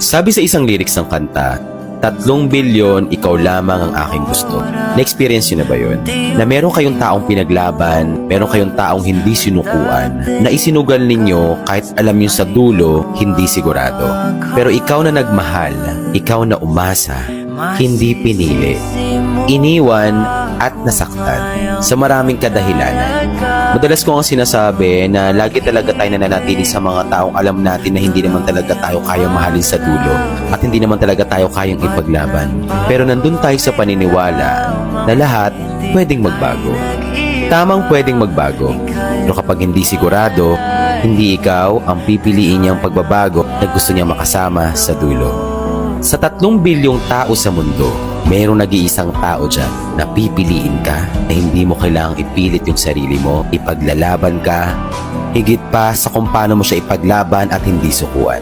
Sabi sa isang lyrics ng kanta, 3 bilyon, ikaw lamang ang aking gusto. Na-experience nyo na ba yun? Na meron kayong taong pinaglaban, meron kayong taong hindi sinukuan, na isinugal ninyo kahit alam nyo sa dulo, hindi sigurado. Pero ikaw na nagmahal, ikaw na umasa, hindi pinili, iniwan at nasaktan sa maraming kadahilanan. Madalas ko ang sinasabi na lagi talaga tayo nananatili sa mga taong alam natin na hindi naman talaga tayo kayang mahalin sa dulo at hindi naman talaga tayo kayang ipaglaban. Pero nandun tayo sa paniniwala na lahat pwedeng magbago. Tamang pwedeng magbago. Pero kapag hindi sigurado, hindi ikaw ang pipiliin niyang pagbabago na gusto niyang makasama sa dulo. Sa 3 bilyong tao sa mundo, mayroong nag-iisang tao dyan na pipiliin ka na hindi mo kailangang ipilit yung sarili mo, ipaglalaban ka, higit pa sa kung paano mo siya ipaglaban at hindi sukuan.